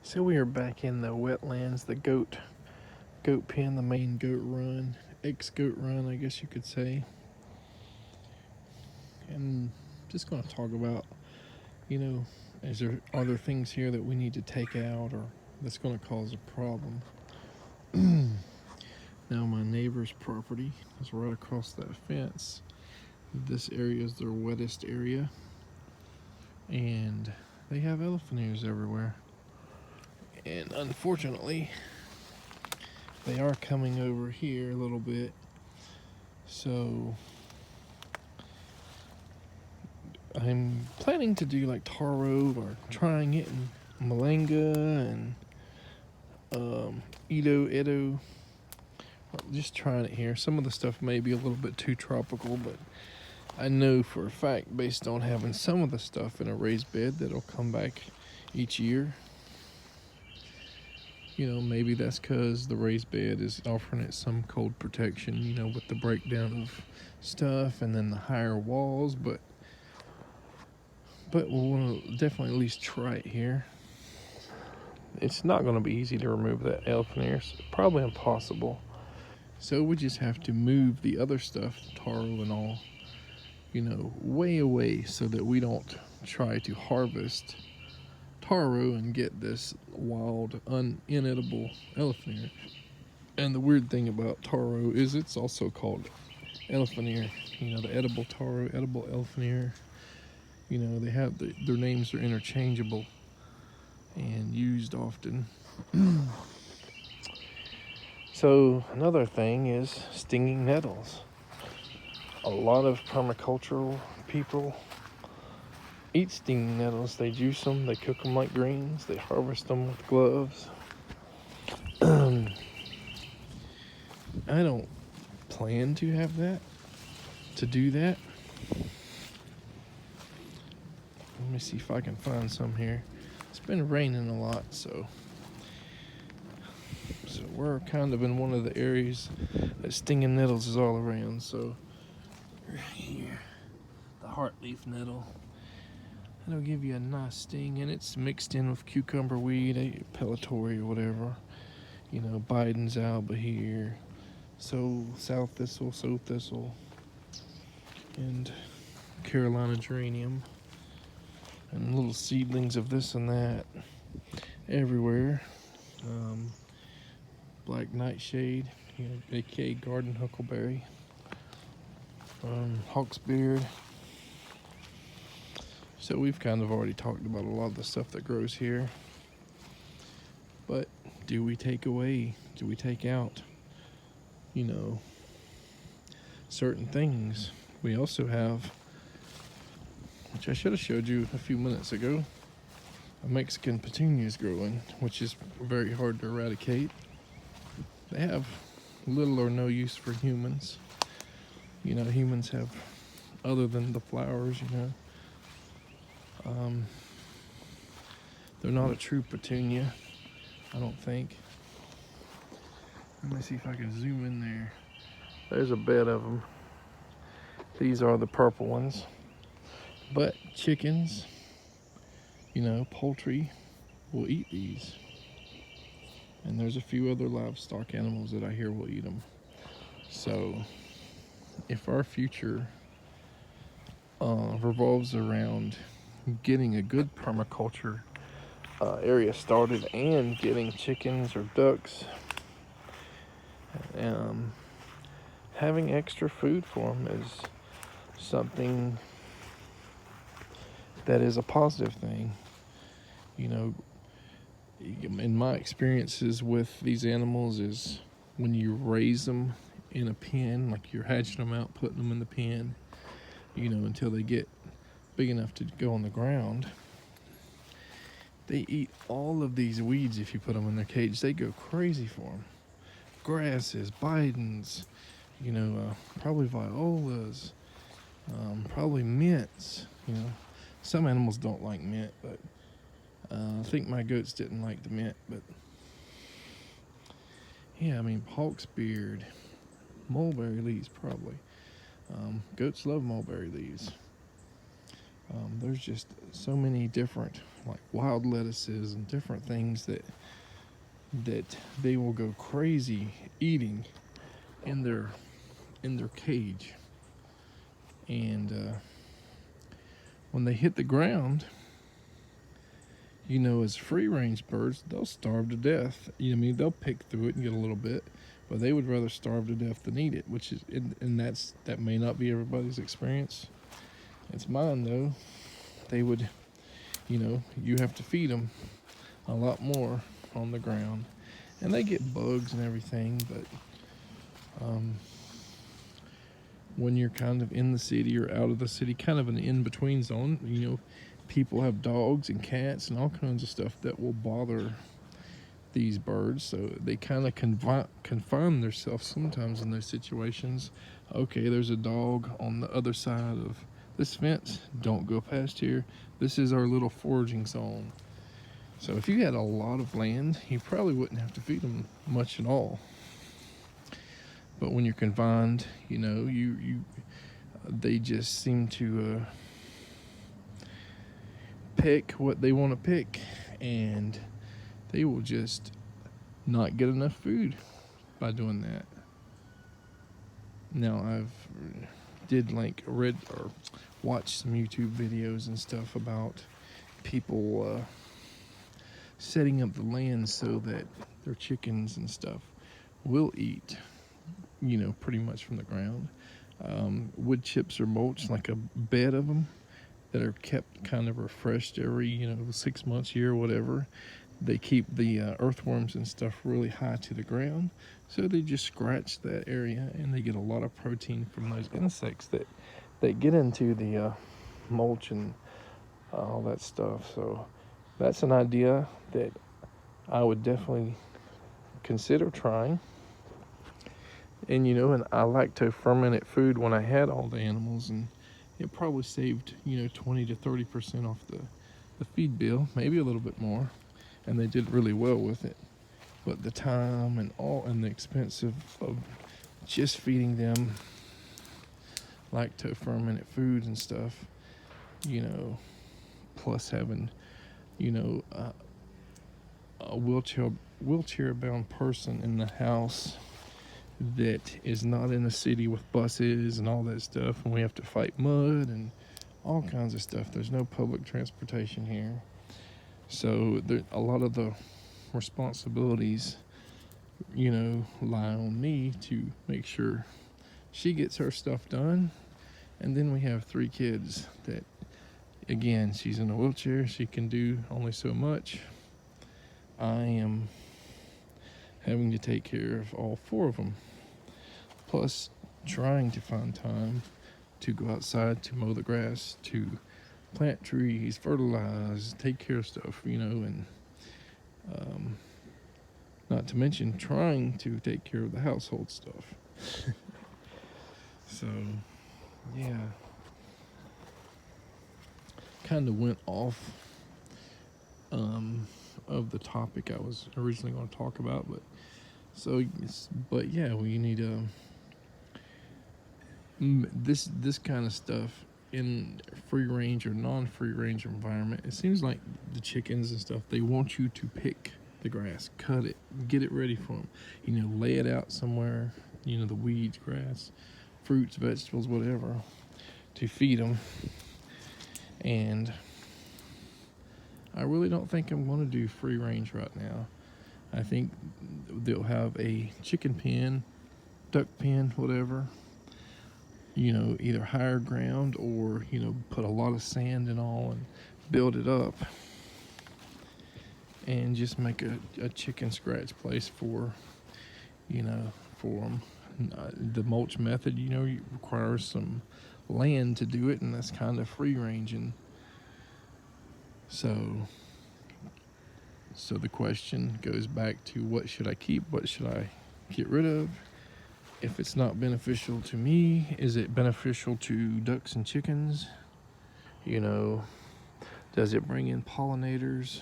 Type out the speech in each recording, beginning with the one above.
So we are back in the wetlands, the goat pen, the main goat run, ex-goat run, I guess you could say. And just going to talk about, are there things here that we need to take out or that's going to cause a problem? Now my neighbor's property is right across that fence. This area is their wettest area, and they have elephant ears everywhere. And unfortunately, they are coming over here a little bit. So I'm planning to do like taro or trying it in malanga and eddo. Just trying it here. Some of the stuff may be a little bit too tropical, but I know for a fact, based on having some of the stuff in a raised bed, that it'll come back each year. Maybe that's because the raised bed is offering it some cold protection, with the breakdown of stuff and then the higher walls. But we'll want to definitely at least try it here. It's not going to be easy to remove that elephant ear. It's probably impossible. So we just have to move the other stuff, taro and all, way away so that we don't try to harvest taro and get this wild, inedible elephant ear. And the weird thing about taro is it's also called elephant ear. The edible taro, edible elephant ear. They have their names are interchangeable and used often. So another thing is stinging nettles. A lot of permacultural people eat stinging nettles. They juice them, they cook them like greens, they harvest them with gloves. I don't plan to have to do that. Let me see if I can find some here. It's been raining a lot, so we're kind of in one of the areas that stinging nettles is all around. So right here, the heartleaf nettle. It'll give you a nice sting, and it's mixed in with cucumber weed, pellitory or whatever. Biden's alba here, so south thistle, and Carolina geranium, and little seedlings of this and that everywhere. Black nightshade, aka garden huckleberry, hawksbeard. So we've kind of already talked about a lot of the stuff that grows here. But do we take out, certain things? We also have, which I should have showed you a few minutes ago, a Mexican petunia is growing, which is very hard to eradicate. They have little or no use for humans. Humans have, other than the flowers, they're not a true petunia, I don't think. Let me see if I can zoom in there. There's a bed of them. These are the purple ones. But chickens, poultry will eat these. And there's a few other livestock animals that I hear will eat them. So if our future revolves around getting a good permaculture area started and getting chickens or ducks, having extra food for them is something that is a positive thing. In my experiences with these animals is when you raise them in a pen, like you're hatching them out, putting them in the pen, until they get big enough to go on the ground, they eat all of these weeds. If you put them in their cage, they go crazy for them. Grasses, Bidens, probably violas, probably mints. Some animals don't like mint, but I think my goats didn't like the mint. But yeah, hawksbeard, mulberry leaves probably. Goats love mulberry leaves. There's just so many different like wild lettuces and different things that they will go crazy eating in their cage. And when they hit the ground, as free range birds, they'll starve to death. They'll pick through it and get a little bit, but they would rather starve to death than eat it, which is, and that may not be everybody's experience. It's mine though. They would, you have to feed them a lot more on the ground, and they get bugs and everything, but when you're kind of in the city or out of the city, kind of an in-between zone, people have dogs and cats and all kinds of stuff that will bother these birds, so they kind of confine themselves sometimes in those situations. Okay, there's a dog on the other side of this fence, don't go past here. This is our little foraging zone. So if you had a lot of land, you probably wouldn't have to feed them much at all. But when you're confined, they just seem to pick what they want to pick, and they will just not get enough food by doing that. Now I've read or watched some YouTube videos and stuff about people setting up the land so that their chickens and stuff will eat, pretty much from the ground. Wood chips or mulch, like a bed of them that are kept kind of refreshed every 6 months, year, whatever. They keep the earthworms and stuff really high to the ground, so they just scratch that area and they get a lot of protein from those insects that get into the mulch and all that stuff. So that's an idea that I would definitely consider trying. And and I like to ferment food when I had all the animals, and it probably saved 20 to 30% off the feed bill, maybe a little bit more, and they did really well with it. But the time and the expense of just feeding them lacto fermented food and stuff, plus having a wheelchair bound person in the house that is not in the city with buses and all that stuff, and we have to fight mud and all kinds of stuff. There's no public transportation here, so a lot of the responsibilities lie on me to make sure she gets her stuff done. And then we have 3 kids that, again, she's in a wheelchair, she can do only so much. I am having to take care of all 4 of them, plus trying to find time to go outside to mow the grass, to plant trees, fertilize, take care of stuff, and not to mention trying to take care of the household stuff. So yeah, kind of went off of the topic I was originally going to talk about, but yeah, we need this kind of stuff in free range or non-free range environment. It seems like the chickens and stuff, they want you to pick the grass, cut it, get it ready for them, lay it out somewhere, the weeds, grass, fruits, vegetables, whatever, to feed them. And I really don't think I'm going to do free range right now. I think they'll have a chicken pen, duck pen, whatever, either higher ground or, put a lot of sand and all and build it up and just make a chicken scratch place for them. The mulch method, requires some land to do it, and that's kind of free ranging. So the question goes back to, what should I keep? What should I get rid of? If it's not beneficial to me, is it beneficial to ducks and chickens? Does it bring in pollinators?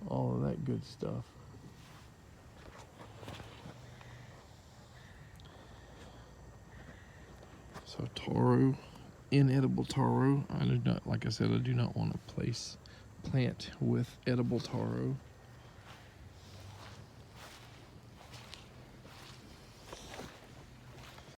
All of that good stuff. So taro, inedible taro. I do not, like I said, I do not want to plant with edible taro.